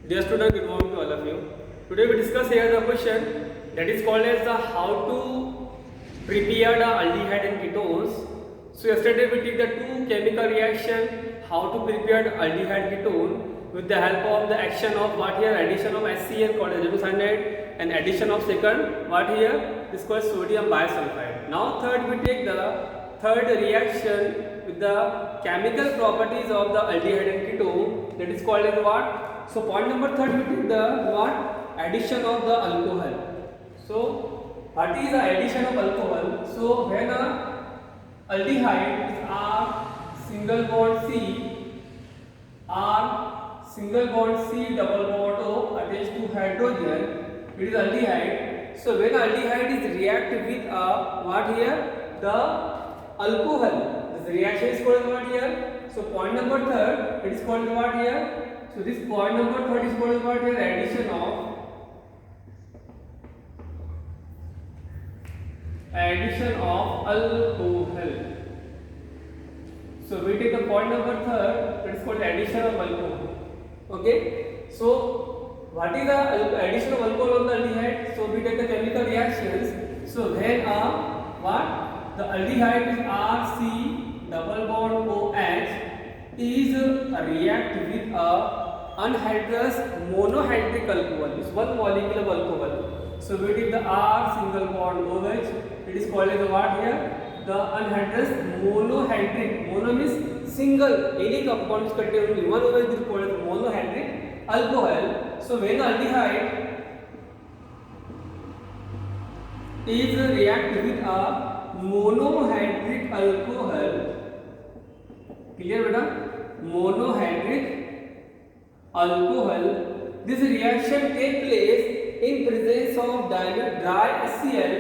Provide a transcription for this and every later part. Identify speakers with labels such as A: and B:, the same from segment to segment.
A: Dear student, good morning to all of you. Today we discuss here the question that is called as the how to prepare the aldehyde and ketones. So yesterday we did the two chemical reaction how to prepare the aldehyde ketone with the help of the action of what here addition of HCl called as hydrocyanide and addition of second what here is called sodium bisulfite. Now third we take the third reaction with the chemical properties of the aldehyde and ketone, that is called as what? So point number third we take the what? Addition of the alcohol. So what is the addition of alcohol? So when a aldehyde is R single bond C, R single bond C double bond O attached to hydrogen, it is aldehyde. So when aldehyde is react with what here? The alcohol. This reaction is called what here? So point number third, it is called what here? So this point number third is called what here? Addition of alcohol. So we take the point number third, it is called addition of alcohol. Okay. So what is the addition of alcohol on the aldehyde? So we take the chemical reactions. So when what? The aldehyde is RC double bond OH is react with a anhydrous monohydric alcohol. It's one molecule of alcohol. So we take the R single bond OH. It is called as what here? The anhydrous monohydric. Mono means single. Any compound is contained only one OH is called as monohydric alcohol. So when aldehyde is react with a monohydric alcohol. Clear beta? Monohydric alcohol. This reaction take place in presence of dry HCl.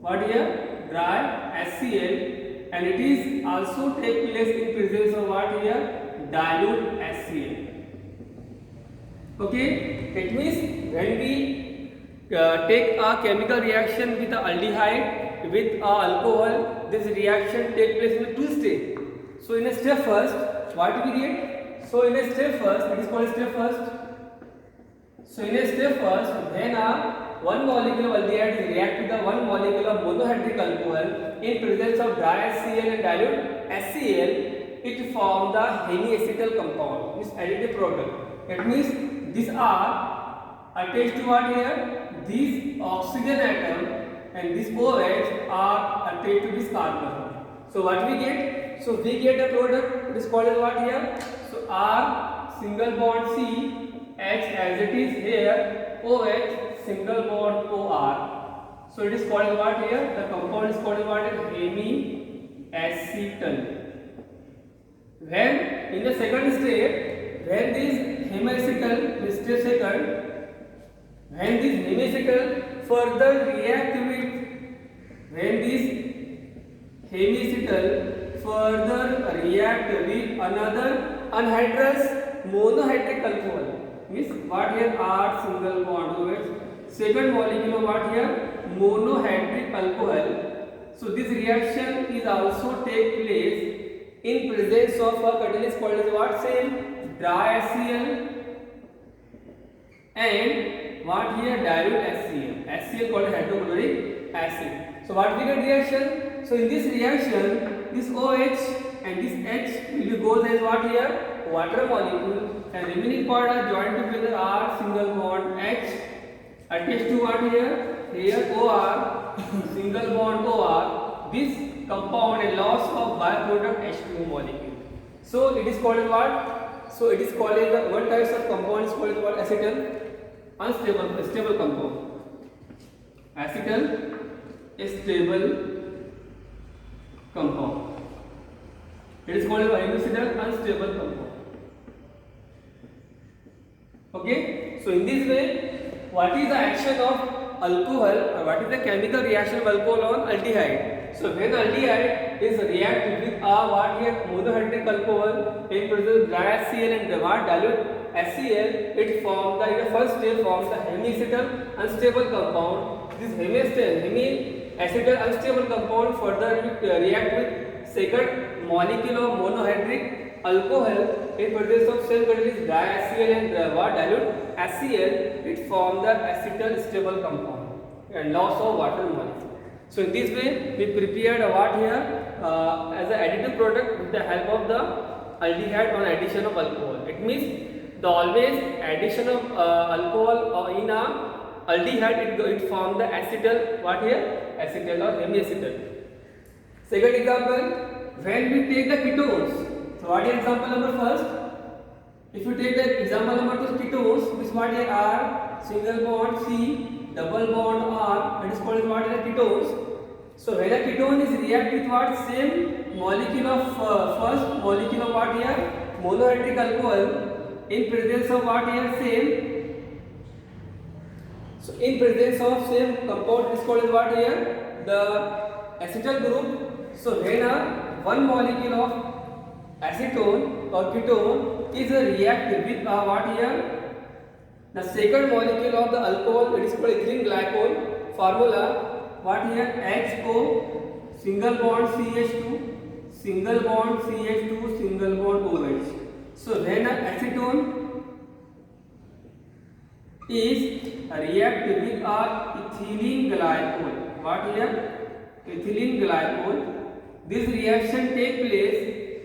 A: What here? Dry HCl, and it is also take place in presence of what here? Dilute HCl. Okay, it means when we take a chemical reaction with the aldehyde with alcohol, this reaction take place in two stages. So in a step first, what we get? So in a step first, it is called step first. So in a step first, when one molecule of aldehyde is react with the one molecule of monohydric alcohol in presence of dry HCl and dilute HCl, it forms the hemiacetal compound, means additive product. It means these are attached to what here? This oxygen atom and this OH are attached to this carbon. So what we get? So we get a product, it is called as what here? So R single bond C, H as it is here, OH single bond OR. So it is called as what here? The compound is called as what? Hemiacetal. When in the second state, when this hemiacetal, step second, when this hemiacetal further react with, when this hemiacetal further react with another anhydrous monohydric alcohol, means what here? R single bond OH, second molecule of what here? Monohydric alcohol. So this reaction is also take place in presence of a catalyst called as what? Same dry HCl and what here? Dilute HCl. HCl called as hydrochloric acid. So what we get reaction? So in this reaction, this OH and this H will be goes as what here? Water molecule, and remaining part are joined together R single bond H attached to what here? Here OR single bond OR. This compound a loss of byproduct H2O molecule. So it is called as what? So it is called as one type of compound is called as what? Acetal stable compound. Acetal stable compound. It is called as hemiacetal unstable compound. Okay. So in this way, what is the action of alcohol or what is the chemical reaction of alcohol on aldehyde? So when aldehyde is react with what here? Monohydric alcohol in presence of dry HCl and what? Dilute HCl, it forms the first step forms the hemiacetal unstable compound. This hemiacetal unstable compound further react with second molecule of monohydric alcohol in presence of same catalyst diHCl and what dilute HCl, it form the acetal stable compound and loss of water molecule. So in this way we prepared a what here as an additive product with the help of the aldehyde on addition of alcohol. It means the always addition of alcohol in a aldehyde, it form the acetal what here, acetal or hemiacetal. Second example, when we take the ketones. So what is example number first? If you take the example number 2, ketones, this what here are single bond C, double bond R, that is called what is ketones. So when a ketone is react with what, same molecule of first molecule of what here, monohydric alcohol in presence of what here, same. So in presence of same compound is called what here, the acetal group. So when one molecule of acetone or ketone is reacted with what here, the second molecule of the alcohol, it is called ethylene glycol. Formula what here, HO, single bond CH2, single bond CH2, single bond OH. So when acetone is reacted with ethylene glycol, what here, ethylene glycol, this reaction take place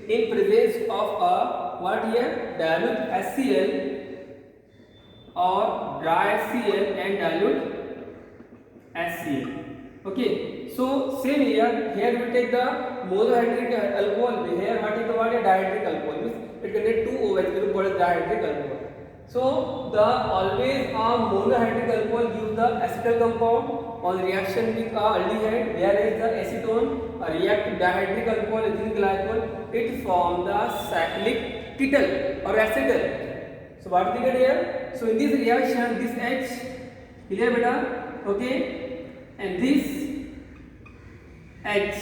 A: in presence of what here, dilute HCl or dry HCl and dilute HCl. Okay, so same here we take the monohydric alcohol, here what is the what, dihydric alcohol, means it contains 2 OH group called dihydric alcohol. So the always monohydric alcohol gives the acetal compound on reaction with aldehyde, whereas the acetone react with dihydric alcohol, ethylene glycol, it form the cyclic ketal or acetal. So what we get here? So in this reaction, this H, clear beta, okay, and this H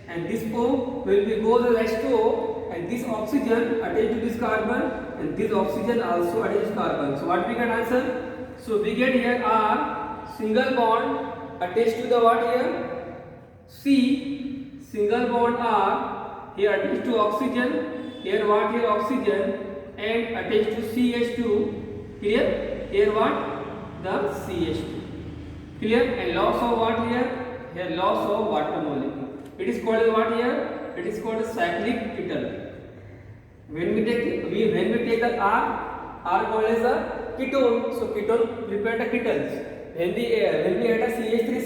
A: and this O will be goes as H2O, and this oxygen attached to this carbon, and this oxygen also attached to carbon. So what we get answer? So we get here R, single bond attached to the what here, C, single bond R, here attached to oxygen, here what here oxygen, and attached to CH2, clear? Here what? The CH2, clear? And loss of what here? Here loss of water molecule. It is called what here? It is called cyclic ketal. When we take the R called as a ketone. So ketone prepare the ketals. When we add a CH3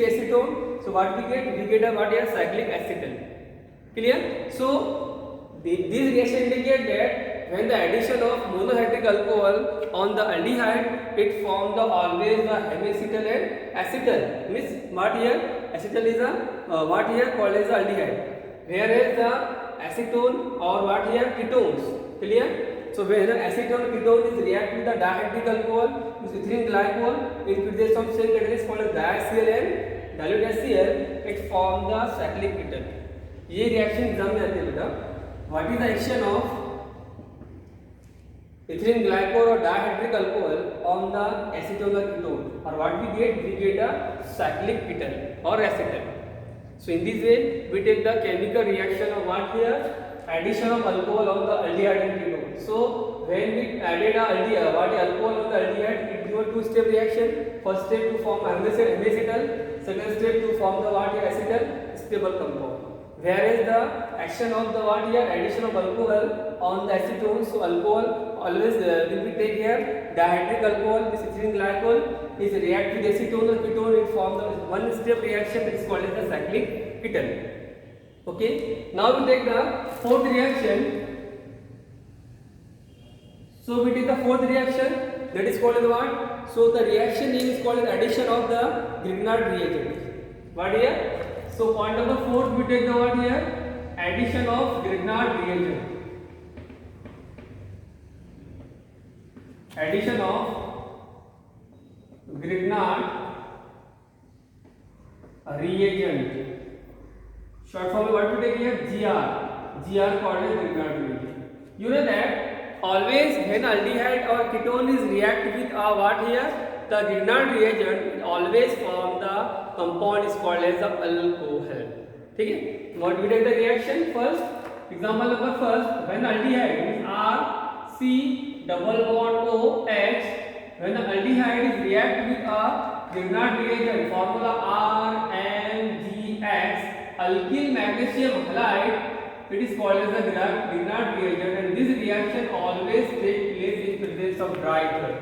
A: acetone, so what we get? We get a what here, cyclic acetal. Clear? So this reaction indicate that when the addition of monohydric alcohol on the aldehyde, it form the always the hemiacetal and acetal. Means what here? Acetal is a what here called as aldehyde, whereas the acetone or what here, ketones. Clear? So when the acetone ketone is react with the dihydric alcohol, means ethylene glycol, in presence of same catalyst called as diHCl and dilute HCl, it form the cyclic ketal. ये reaction exam में आते हैं बेटा. What is the action of ethylene glycol or dihydric alcohol on the acetone or ketone, or what we get a cyclic ketal or acetal. So in this way we take the chemical reaction of what here, addition of alcohol on the aldehyde and ketone. So when we added alcohol on the aldehyde, it gives a two-step reaction. First step to form hemiacetal, second step to form the what here, acetal stable compound. Whereas the action of the what here, addition of alcohol on the acetone, so alcohol always will be take here, dihydric alcohol, this ethylene glycol is react with acetone or ketone, it form the one step reaction that is called as the cyclic ketal. Okay, now we take the fourth reaction. So we take the fourth reaction, that is called as what? So the reaction name is called as addition of the Grignard reagent. What here? So point number 4 we take the what here? Addition of Grignard reagent. Addition of Grignard reagent. Short form what we take here? GR called as Grignard reagent. You know that always when aldehyde or ketone is react with what here? The Grignard reagent always form the compound is called as the alcohol. ठीक है? What we take the reaction first? Example number first, when aldehyde is RC double bond OH, when the aldehyde is react with a Grignard reagent, formula RMGX, alkyl magnesium halide, it is called as the Grignard reagent, and this reaction always takes place in presence of dry ether.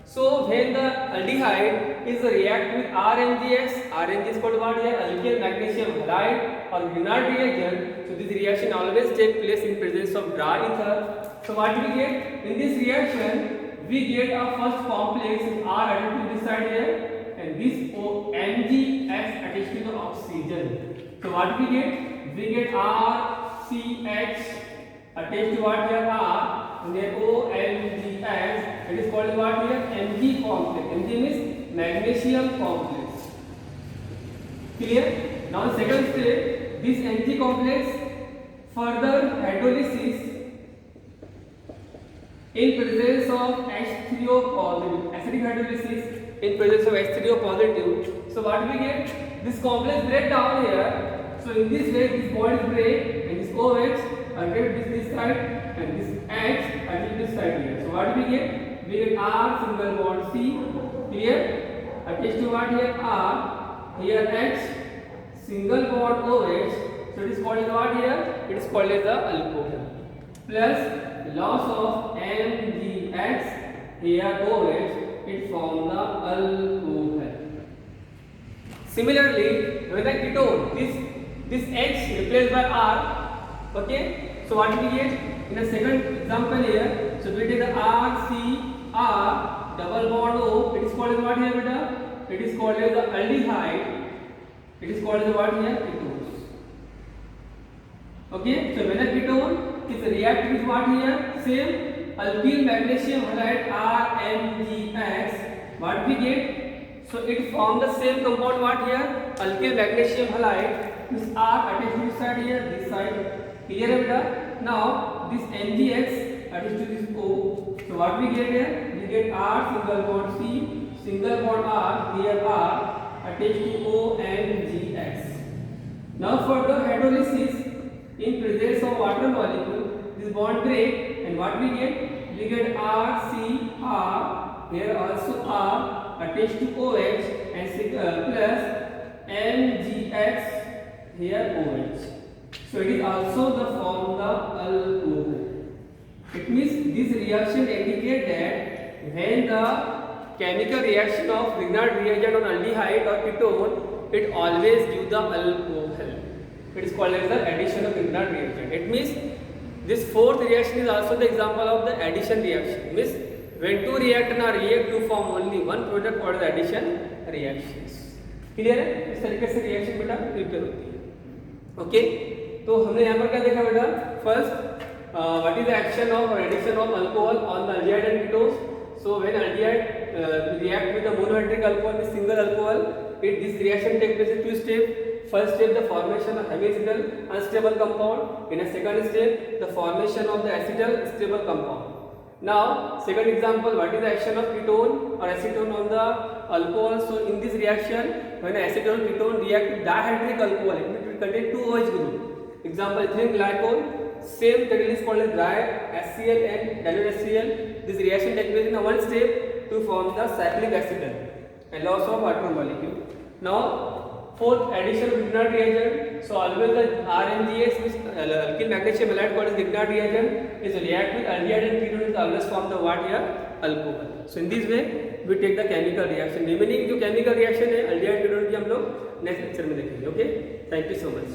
A: So when the aldehyde is react with RMGX, RMG is called what here? Alkyl magnesium halide or Grignard reagent. So this reaction always takes place in presence of dry ether. So what we get in this reaction? We get a first complex R added to this side here, and this MgX attached to the oxygen. So what we get? We get RCH attached to what here? R, and then OMgX. It is called what here? Mg complex. Mg means magnesium complex. Clear? Now second step, this Mg complex further hydrolysis in presence of H3O positive, acidic hydrolysis in presence of H3O positive. So what we get? This complex break down here. So in this way, this bond is break, and this OH again this side, and this H again this side here. So what we get? We get R single bond C. Clear? Attached to what here? R. Here H single bond OH. So it is called as what here? It is called as the alcohol. Plus loss of MgX, here OH, it forms the alcohol. Similarly, when the ketone, this H replaced by R, okay? So what we get in a second example here? So we take the RCR double bond O. It is called as what here, beta? It is called as the aldehyde. It is called as what here? Ketones. Okay? So when a ketone is react with what here? Same alkyl magnesium halide RMGX. What we get? So it forms the same compound what here? Alkyl magnesium halide. This R attached to this side here, this side. Clear beta? Now this MgX attached to this O. So what we get here? We get R single bond C, single bond R, here R attached to OMgX. Now for the hydrolysis in presence of water molecule, this bond break, and what we get? We get RCR, here also R attached to OH, and plus MgX, here OH. So it is also the form of alcohol. It means this reaction indicates that when the chemical reaction of Grignard reagent on aldehyde or ketone, it always gives the alcohol. It is called as the addition of Grignard reagent. It means this fourth reaction is also the example of the addition reaction. It means when two reactants are react to form only one product called the addition reactions. Clear है? इस तरीके से reaction बेटा prepare होती है. Okay, तो हमने यहाँ पर क्या देखा बेटा? First, what is the action of addition of alcohol on the aldehyde and ketones. So when aldehyde react with the monohydric alcohol with single alcohol, this reaction takes place in two steps. First step, the formation of hemiacetal unstable compound. In a second step, the formation of the acetal stable compound. Now second example, what is the action of ketone or acetone on the alcohol? So in this reaction, when acetone ketone react with dihydric alcohol, it will contain two OH group. Example, ethylene glycol, same material is called as dry HCl and dilute HCl. This reaction takes place in one step to form the cyclic acetal and loss of water molecule. Now fourth, addition of Grignard reagent. So always the RMGX, which alkyl magnesium halide called as Grignard reagent, is react with aldehyde and ketone, is always form the what here? Alcohol. So in this way we take the chemical reaction. Remaining जो chemical reaction है aldehyde ketone की हम लोग next lecture में देखेंगे. Okay, thank you so much.